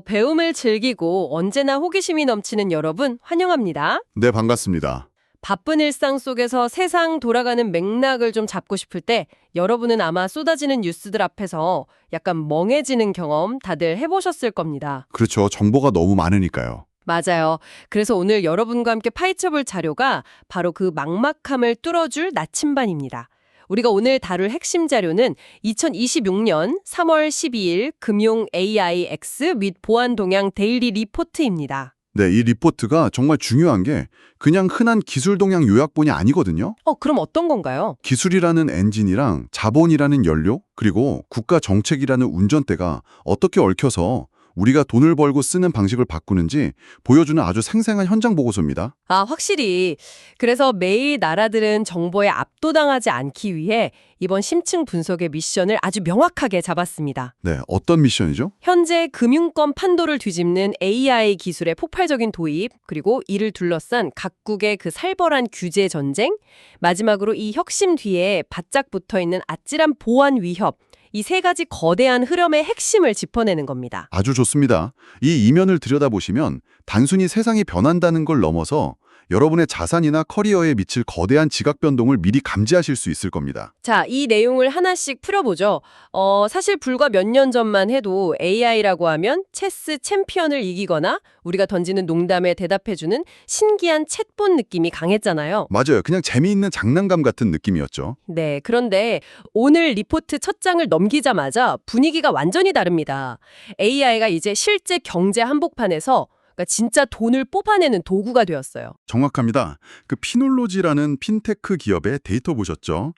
배움을 즐기고 언제나 호기심이 넘치는 여러분 환영합니다. 네, 반갑습니다. 바쁜 일상 속에서 세상 돌아가는 맥락을 좀 잡고 싶을 때 여러분은 아마 쏟아지는 뉴스들 앞에서 약간 멍해지는 경험 다들 해보셨을 겁니다. 그렇죠. 정보가 너무 많으니까요. 맞아요. 그래서 오늘 여러분과 함께 파헤쳐볼 자료가 바로 그 막막함을 뚫어줄 나침반입니다. 우리가 오늘 다룰 핵심 자료는 2026년 3월 12일 금융 AIX 및 보안 동향 데일리 리포트입니다. 네, 이 리포트가 정말 중요한 게 그냥 흔한 기술 동향 요약본이 아니거든요. 그럼 어떤 건가요? 기술이라는 엔진이랑 자본이라는 연료, 그리고 국가 정책이라는 운전대가 어떻게 얽혀서 우리가 돈을 벌고 쓰는 방식을 바꾸는지 보여주는 아주 생생한 현장 보고서입니다. 확실히. 그래서 매일 나라들은 정보에 압도당하지 않기 위해 이번 심층 분석의 미션을 아주 명확하게 잡았습니다. 네, 어떤 미션이죠? 현재 금융권 판도를 뒤집는 AI 기술의 폭발적인 도입, 그리고 이를 둘러싼 각국의 그 살벌한 규제 전쟁, 마지막으로 이 혁신 뒤에 바짝 붙어있는 아찔한 보안 위협, 이 세 가지 거대한 흐름의 핵심을 짚어내는 겁니다. 아주 좋습니다. 이 이면을 들여다보시면 단순히 세상이 변한다는 걸 넘어서 여러분의 자산이나 커리어에 미칠 거대한 지각 변동을 미리 감지하실 수 있을 겁니다. 자, 이 내용을 하나씩 풀어보죠. 사실 불과 몇 년 전만 해도 AI라고 하면 체스 챔피언을 이기거나 우리가 던지는 농담에 대답해주는 신기한 챗봇 느낌이 강했잖아요. 맞아요. 그냥 재미있는 장난감 같은 느낌이었죠. 네, 그런데 오늘 리포트 첫 장을 넘기자마자 분위기가 완전히 다릅니다. AI가 이제 실제 경제 한복판에서 그러니까 진짜 돈을 뽑아내는 도구가 되었어요. 정확합니다. 그 피놀로지라는 핀테크 기업의 데이터 보셨죠?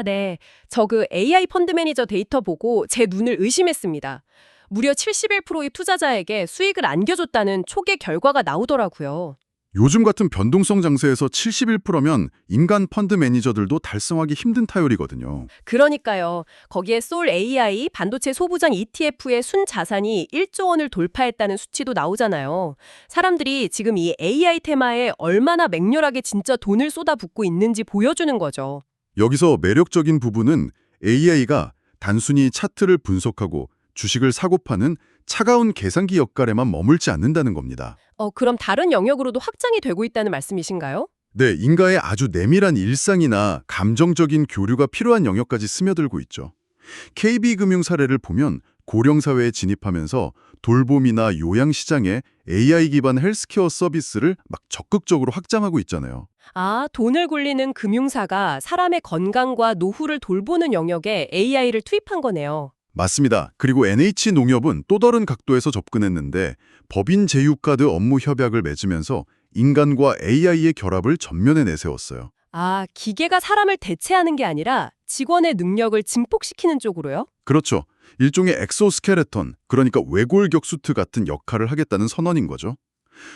네. 저 그 AI 펀드 매니저 데이터 보고 제 눈을 의심했습니다. 무려 71%의 투자자에게 수익을 안겨줬다는 초계 결과가 나오더라고요. 요즘 같은 변동성 장세에서 71%면 인간 펀드 매니저들도 달성하기 힘든 타율이거든요. 그러니까요. 거기에 솔 AI, 반도체 소부장 ETF의 순 자산이 1조 원을 돌파했다는 수치도 나오잖아요. 사람들이 지금 이 AI 테마에 얼마나 맹렬하게 진짜 돈을 쏟아붓고 있는지 보여주는 거죠. 여기서 매력적인 부분은 AI가 단순히 차트를 분석하고 주식을 사고 파는 차가운 계산기 역할에만 머물지 않는다는 겁니다. 그럼 다른 영역으로도 확장이 되고 있다는 말씀이신가요? 네, 인가의 아주 내밀한 일상이나 감정적인 교류가 필요한 영역까지 스며들고 있죠. KB금융 사례를 보면 고령사회에 진입하면서 돌봄이나 요양시장에 AI 기반 헬스케어 서비스를 막 적극적으로 확장하고 있잖아요. 돈을 굴리는 금융사가 사람의 건강과 노후를 돌보는 영역에 AI를 투입한 거네요. 맞습니다. 그리고 NH농협은 또 다른 각도에서 접근했는데 법인 제휴카드 업무 협약을 맺으면서 인간과 AI의 결합을 전면에 내세웠어요. 기계가 사람을 대체하는 게 아니라 직원의 능력을 증폭시키는 쪽으로요? 그렇죠. 일종의 엑소스켈레톤, 그러니까 외골격 수트 같은 역할을 하겠다는 선언인 거죠.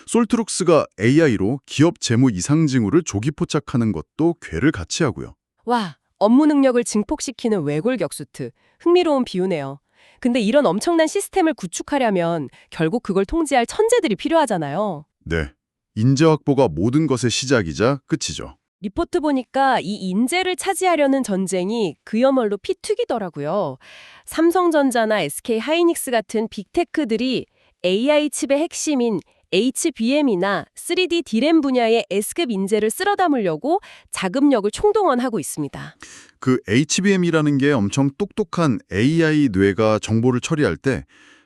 솔트룩스가 AI로 기업 재무 이상 징후를 조기 포착하는 것도 궤를 같이 하고요. 와, 업무 능력을 증폭시키는 외골격수트. 흥미로운 비유네요. 근데 이런 엄청난 시스템을 구축하려면 결국 그걸 통제할 천재들이 필요하잖아요. 네. 인재 확보가 모든 것의 시작이자 끝이죠. 리포트 보니까 이 인재를 차지하려는 전쟁이 그야말로 피튀기더라고요. 삼성전자나 SK 하이닉스 같은 빅테크들이 AI 칩의 핵심인 HBM이나 3D DRAM 분야의 S급 인재를 쓸어 담으려고 자금력을 총동원하고 있습니다. 그 HBM이라는 게 엄청 똑똑한 AI 뇌가 정보를 처리할 때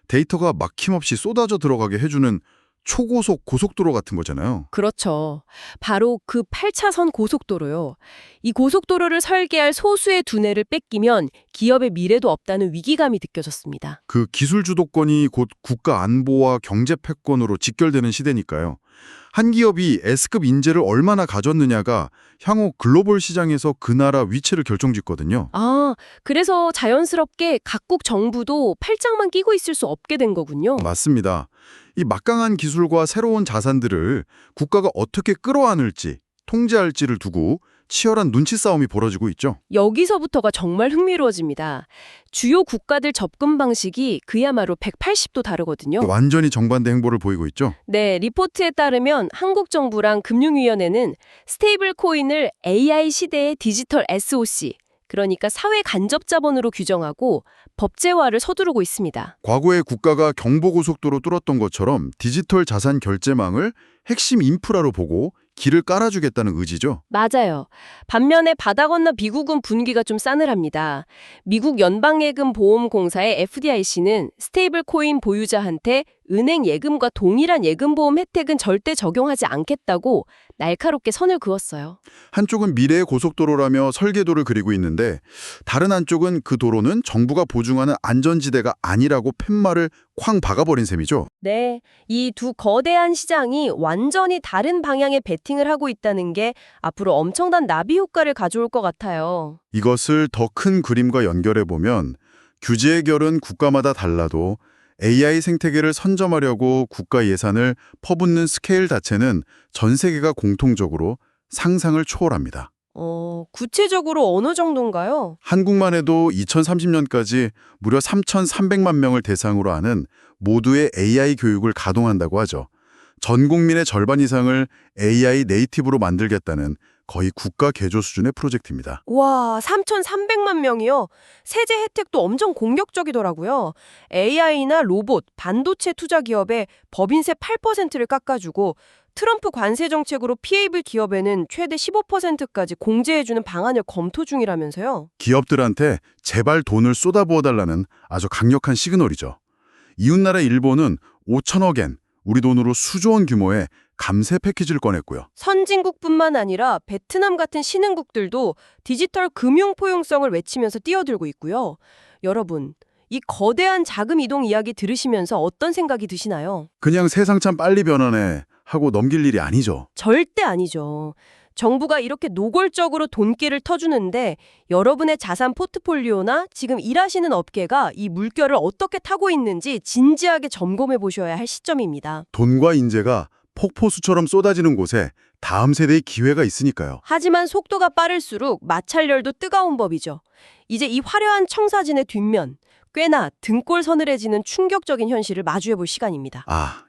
데이터가 막힘없이 쏟아져 들어가게 해주는 초고속 고속도로 같은 거잖아요. 그렇죠. 바로 그 8차선 고속도로요. 이 고속도로를 설계할 소수의 두뇌를 뺏기면 기업의 미래도 없다는 위기감이 느껴졌습니다. 그 기술 주도권이 곧 국가 안보와 경제 패권으로 직결되는 시대니까요. 한 기업이 S급 인재를 얼마나 가졌느냐가 향후 글로벌 시장에서 그 나라 위치를 결정짓거든요. 그래서 자연스럽게 각국 정부도 팔짱만 끼고 있을 수 없게 된 거군요. 맞습니다. 이 막강한 기술과 새로운 자산들을 국가가 어떻게 끌어안을지, 통제할지를 두고 치열한 눈치 싸움이 벌어지고 있죠. 여기서부터가 정말 흥미로워집니다. 주요 국가들 접근 방식이 그야말로 180도 다르거든요. 완전히 정반대 행보를 보이고 있죠. 네, 리포트에 따르면 한국 정부랑 금융위원회는 스테이블 코인을 AI 시대의 디지털 SOC, 그러니까 사회 간접 자본으로 규정하고 법제화를 서두르고 있습니다. 과거에 국가가 경부고속도로 뚫었던 것처럼 디지털 자산 결제망을 핵심 인프라로 보고 길을 깔아주겠다는 의지죠. 맞아요. 반면에 바다 건너 미국은 분위기가 좀 싸늘합니다. 미국 연방예금보험공사의 FDIC는 스테이블 코인 보유자한테 은행 예금과 동일한 예금보험 혜택은 절대 적용하지 않겠다고 날카롭게 선을 그었어요. 한쪽은 미래의 고속도로라며 설계도를 그리고 있는데 다른 한쪽은 그 도로는 정부가 보증하는 안전지대가 아니라고 팻말을 쾅 박아버린 셈이죠. 네, 이 두 거대한 시장이 완전히 다른 방향의 베팅을 하고 있다는 게 앞으로 엄청난 나비 효과를 가져올 것 같아요. 이것을 더 큰 그림과 연결해보면 규제의 결은 국가마다 달라도 AI 생태계를 선점하려고 국가 예산을 퍼붓는 스케일 자체는 전 세계가 공통적으로 상상을 초월합니다. 구체적으로 어느 정도인가요? 한국만 해도 2030년까지 무려 3,300만 명을 대상으로 하는 모두의 AI 교육을 가동한다고 하죠. 전 국민의 절반 이상을 AI 네이티브로 만들겠다는 거의 국가 개조 수준의 프로젝트입니다. 와, 3,300만 명이요. 세제 혜택도 엄청 공격적이더라고요. AI나 로봇, 반도체 투자 기업에 법인세 8%를 깎아주고 트럼프 관세 정책으로 피해 입을 기업에는 최대 15%까지 공제해주는 방안을 검토 중이라면서요. 기업들한테 제발 돈을 쏟아부어달라는 아주 강력한 시그널이죠. 이웃나라 일본은 5천억 엔, 우리 돈으로 수조 원 규모의 감세 패키지를 꺼냈고요. 선진국뿐만 아니라 베트남 같은 신흥국들도 디지털 금융 포용성을 외치면서 뛰어들고 있고요. 여러분, 이 거대한 자금 이동 이야기 들으시면서 어떤 생각이 드시나요? 그냥 세상 참 빨리 변하네 하고 넘길 일이 아니죠. 절대 아니죠. 정부가 이렇게 노골적으로 돈길을 터주는데 여러분의 자산 포트폴리오나 지금 일하시는 업계가 이 물결을 어떻게 타고 있는지 진지하게 점검해 보셔야 할 시점입니다. 돈과 인재가 폭포수처럼 쏟아지는 곳에 다음 세대의 기회가 있으니까요. 하지만 속도가 빠를수록 마찰열도 뜨거운 법이죠. 이제 이 화려한 청사진의 뒷면, 꽤나 등골 서늘해지는 충격적인 현실을 마주해 볼 시간입니다.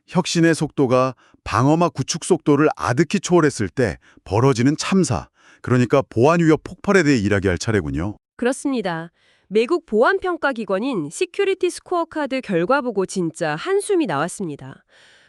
혁신의 속도가 방어막 구축 속도를 아득히 초월했을 때 벌어지는 참사, 그러니까 보안 위협 폭발에 대해 이야기할 차례군요. 그렇습니다. 미국 보안평가기관인 시큐리티 스코어 카드 결과 보고 진짜 한숨이 나왔습니다.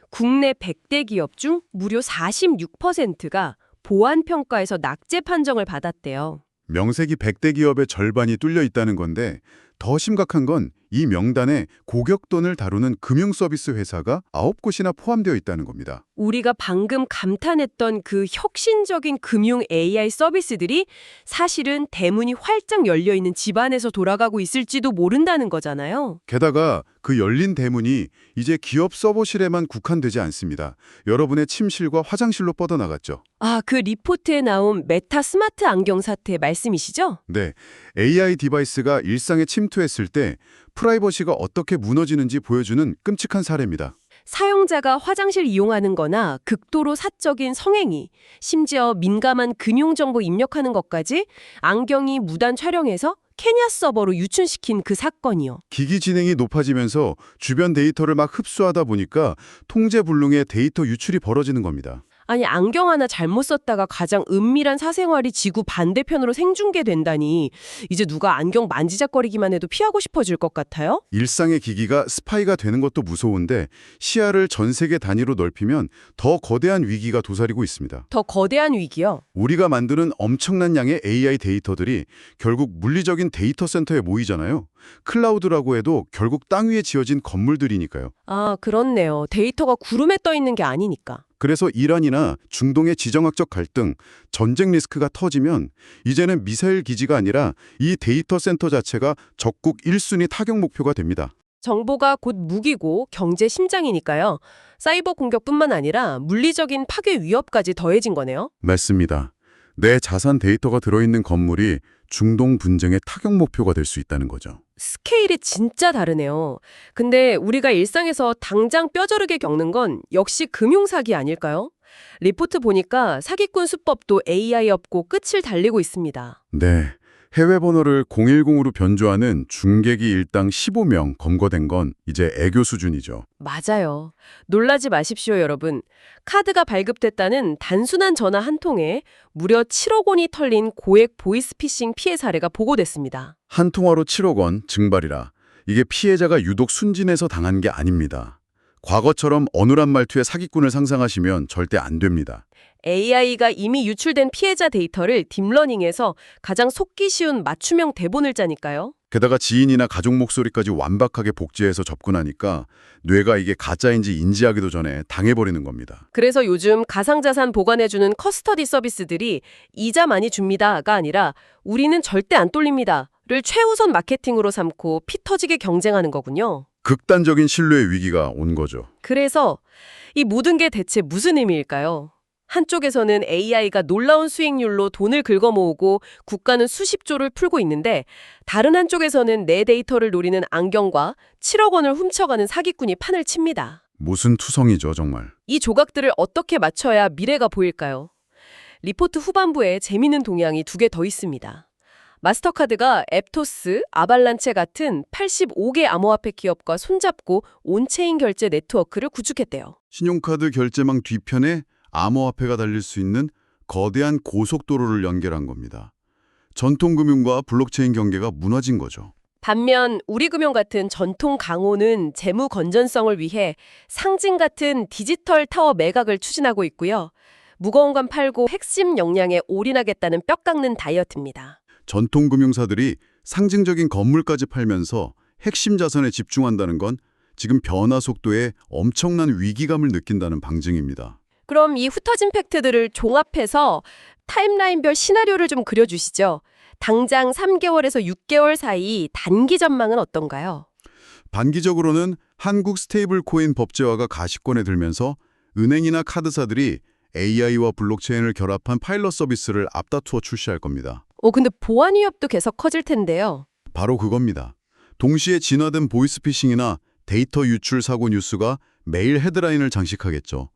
국내 100대 기업 중 무려 46%가 보안평가에서 낙제 판정을 받았대요. 명색이 100대 기업의 절반이 뚫려 있다는 건데 더 심각한 건 이 명단에 고객돈을 다루는 금융서비스 회사가 9곳이나 포함되어 있다는 겁니다. 우리가 방금 감탄했던 그 혁신적인 금융 AI 서비스들이 사실은 대문이 활짝 열려있는 집안에서 돌아가고 있을지도 모른다는 거잖아요. 게다가 그 열린 대문이 이제 기업 서버실에만 국한되지 않습니다. 여러분의 침실과 화장실로 뻗어나갔죠. 그 리포트에 나온 메타 스마트 안경 사태 말씀이시죠? 네, AI 디바이스가 일상에 침투했을 때 프라이버시가 어떻게 무너지는지 보여주는 끔찍한 사례입니다. 사용자가 화장실 이용하는 거나 극도로 사적인 성행위, 심지어 민감한 금융정보 입력하는 것까지 안경이 무단 촬영해서 케냐 서버로 유출시킨 그 사건이요. 기기 지능이 높아지면서 주변 데이터를 막 흡수하다 보니까 통제불능의 데이터 유출이 벌어지는 겁니다. 아니, 안경 하나 잘못 썼다가 가장 은밀한 사생활이 지구 반대편으로 생중계된다니 이제 누가 안경 만지작거리기만 해도 피하고 싶어질 것 같아요? 일상의 기기가 스파이가 되는 것도 무서운데 시야를 전 세계 단위로 넓히면 더 거대한 위기가 도사리고 있습니다. 더 거대한 위기요? 우리가 만드는 엄청난 양의 AI 데이터들이 결국 물리적인 데이터 센터에 모이잖아요. 클라우드라고 해도 결국 땅 위에 지어진 건물들이니까요. 그렇네요. 데이터가 구름에 떠 있는 게 아니니까. 그래서 이란이나 중동의 지정학적 갈등, 전쟁 리스크가 터지면 이제는 미사일 기지가 아니라 이 데이터 센터 자체가 적국 1순위 타격 목표가 됩니다. 정보가 곧 무기고 경제 심장이니까요. 사이버 공격뿐만 아니라 물리적인 파괴 위협까지 더해진 거네요. 맞습니다. 내 자산 데이터가 들어있는 건물이 중동 분쟁의 타격 목표가 될 수 있다는 거죠. 스케일이 진짜 다르네요. 근데 우리가 일상에서 당장 뼈저리게 겪는 건 역시 금융사기 아닐까요? 리포트 보니까 사기꾼 수법도 AI 없고 끝을 달리고 있습니다. 네, 해외 번호를 010으로 변조하는 중계기 일당 15명 검거된 건 이제 애교 수준이죠. 맞아요. 놀라지 마십시오, 여러분. 카드가 발급됐다는 단순한 전화 한 통에 무려 7억 원이 털린 고액 보이스피싱 피해 사례가 보고됐습니다. 한 통화로 7억 원 증발이라 이게 피해자가 유독 순진해서 당한 게 아닙니다. 과거처럼 어눌한 말투의 사기꾼을 상상하시면 절대 안 됩니다. AI가 이미 유출된 피해자 데이터를 딥러닝해서 가장 속기 쉬운 맞춤형 대본을 짜니까요. 게다가 지인이나 가족 목소리까지 완벽하게 복제해서 접근하니까 뇌가 이게 가짜인지 인지하기도 전에 당해버리는 겁니다. 그래서 요즘 가상자산 보관해주는 커스터디 서비스들이 이자 많이 줍니다가 아니라 우리는 절대 안 똘립니다를 최우선 마케팅으로 삼고 피 터지게 경쟁하는 거군요. 극단적인 신뢰의 위기가 온 거죠. 그래서 이 모든 게 대체 무슨 의미일까요? 한쪽에서는 AI가 놀라운 수익률로 돈을 긁어모으고 국가는 수십조를 풀고 있는데 다른 한쪽에서는 내 데이터를 노리는 안경과 7억 원을 훔쳐가는 사기꾼이 판을 칩니다. 무슨 투성이죠, 정말. 이 조각들을 어떻게 맞춰야 미래가 보일까요? 리포트 후반부에 재미있는 동향이 2개 더 있습니다. 마스터카드가 앱토스, 아발란체 같은 85개 암호화폐 기업과 손잡고 온체인 결제 네트워크를 구축했대요. 신용카드 결제망 뒤편에 암호화폐가 달릴 수 있는 거대한 고속도로를 연결한 겁니다. 전통금융과 블록체인 경계가 무너진 거죠. 반면 우리금융 같은 전통 강호는 재무 건전성을 위해 상징 같은 디지털 타워 매각을 추진하고 있고요. 무거운 건 팔고 핵심 역량에 올인하겠다는 뼈 깎는 다이어트입니다. 전통금융사들이 상징적인 건물까지 팔면서 핵심 자산에 집중한다는 건 지금 변화 속도에 엄청난 위기감을 느낀다는 방증입니다. 그럼 이 흩어진 팩트들을 종합해서 타임라인별 시나리오를 좀 그려주시죠. 당장 3개월에서 6개월 사이 단기 전망은 어떤가요? 단기적으로는 한국 스테이블 코인 법제화가 가시권에 들면서 은행이나 카드사들이 AI와 블록체인을 결합한 파일럿 서비스를 앞다투어 출시할 겁니다. 근데 보안 위협도 계속 커질 텐데요. 바로 그겁니다. 동시에 진화된 보이스피싱이나 데이터 유출 사고 뉴스가 매일 헤드라인을 장식하겠죠.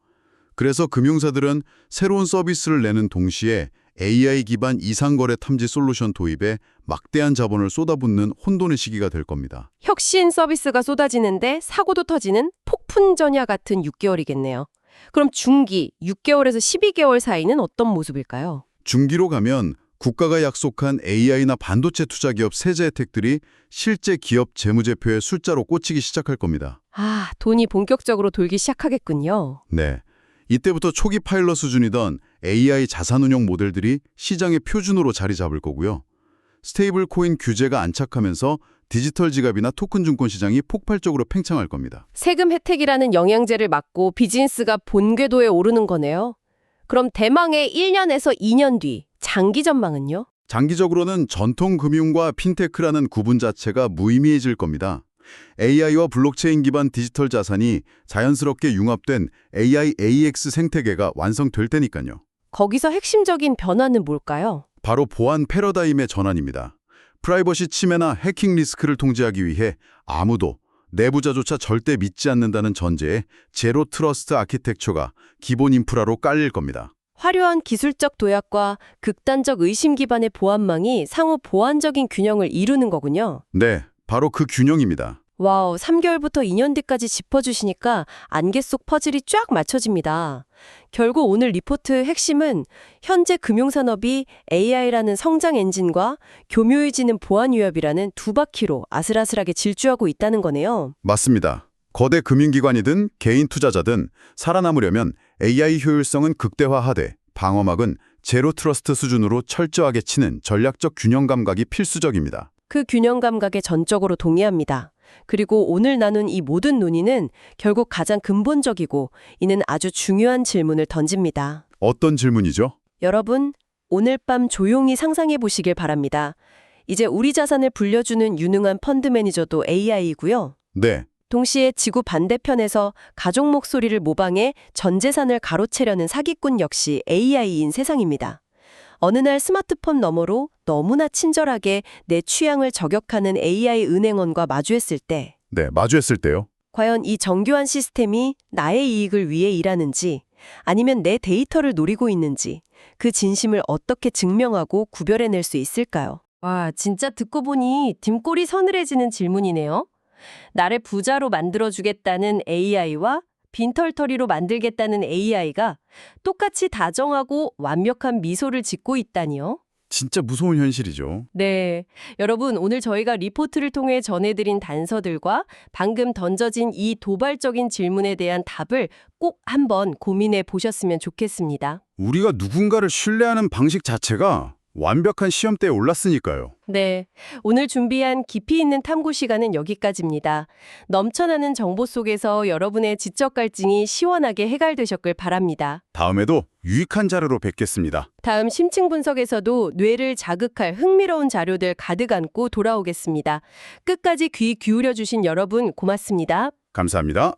그래서 금융사들은 새로운 서비스를 내는 동시에 AI 기반 이상거래 탐지 솔루션 도입에 막대한 자본을 쏟아붓는 혼돈의 시기가 될 겁니다. 혁신 서비스가 쏟아지는데 사고도 터지는 폭풍 전야 같은 6개월이겠네요. 그럼 중기 6개월에서 12개월 사이는 어떤 모습일까요? 중기로 가면 국가가 약속한 AI나 반도체 투자 기업 세제 혜택들이 실제 기업 재무제표에 숫자로 꽂히기 시작할 겁니다. 돈이 본격적으로 돌기 시작하겠군요. 네. 이때부터 초기 파일럿 수준이던 AI 자산운용 모델들이 시장의 표준으로 자리 잡을 거고요. 스테이블 코인 규제가 안착하면서 디지털 지갑이나 토큰 증권 시장이 폭발적으로 팽창할 겁니다. 세금 혜택이라는 영양제를 맞고 비즈니스가 본궤도에 오르는 거네요. 그럼 대망의 1년에서 2년 뒤 장기 전망은요? 장기적으로는 전통 금융과 핀테크라는 구분 자체가 무의미해질 겁니다. AI와 블록체인 기반 디지털 자산이 자연스럽게 융합된 AI AX 생태계가 완성될 테니까요. 거기서 핵심적인 변화는 뭘까요? 바로 보안 패러다임의 전환입니다. 프라이버시 침해나 해킹 리스크를 통제하기 위해 아무도 내부자조차 절대 믿지 않는다는 전제에 제로 트러스트 아키텍처가 기본 인프라로 깔릴 겁니다. 화려한 기술적 도약과 극단적 의심 기반의 보안망이 상호 보완적인 균형을 이루는 거군요. 네, 바로 그 균형입니다. 와우, 3개월부터 2년 뒤까지 짚어주시니까 안개 속 퍼즐이 쫙 맞춰집니다. 결국 오늘 리포트 핵심은 현재 금융산업이 AI라는 성장 엔진과 교묘해지는 보안 위협이라는 두 바퀴로 아슬아슬하게 질주하고 있다는 거네요. 맞습니다. 거대 금융기관이든 개인 투자자든 살아남으려면 AI 효율성은 극대화하되 방어막은 제로 트러스트 수준으로 철저하게 치는 전략적 균형 감각이 필수적입니다. 그 균형 감각에 전적으로 동의합니다. 그리고 오늘 나눈 이 모든 논의는 결국 가장 근본적이고 이는 아주 중요한 질문을 던집니다. 어떤 질문이죠? 여러분, 오늘 밤 조용히 상상해 보시길 바랍니다. 이제 우리 자산을 불려주는 유능한 펀드 매니저도 AI이고요. 네, 동시에 지구 반대편에서 가족 목소리를 모방해 전 재산을 가로채려는 사기꾼 역시 AI인 세상입니다. 어느 날 스마트폰 너머로 너무나 친절하게 내 취향을 저격하는 AI 은행원과 마주했을 때 마주했을 때요. 과연 이 정교한 시스템이 나의 이익을 위해 일하는지 아니면 내 데이터를 노리고 있는지 그 진심을 어떻게 증명하고 구별해낼 수 있을까요? 와, 진짜 듣고 보니 등골이 서늘해지는 질문이네요. 나를 부자로 만들어주겠다는 AI와 빈털터리로 만들겠다는 AI가 똑같이 다정하고 완벽한 미소를 짓고 있다니요? 진짜 무서운 현실이죠. 네. 여러분, 오늘 저희가 리포트를 통해 전해드린 단서들과 방금 던져진 이 도발적인 질문에 대한 답을 꼭 한번 고민해 보셨으면 좋겠습니다. 우리가 누군가를 신뢰하는 방식 자체가 완벽한 시험대에 올랐으니까요. 네. 오늘 준비한 깊이 있는 탐구 시간은 여기까지입니다. 넘쳐나는 정보 속에서 여러분의 지적 갈증이 시원하게 해결되셨길 바랍니다. 다음에도 유익한 자료로 뵙겠습니다. 다음 심층 분석에서도 뇌를 자극할 흥미로운 자료들 가득 안고 돌아오겠습니다. 끝까지 귀 기울여 주신 여러분 고맙습니다. 감사합니다.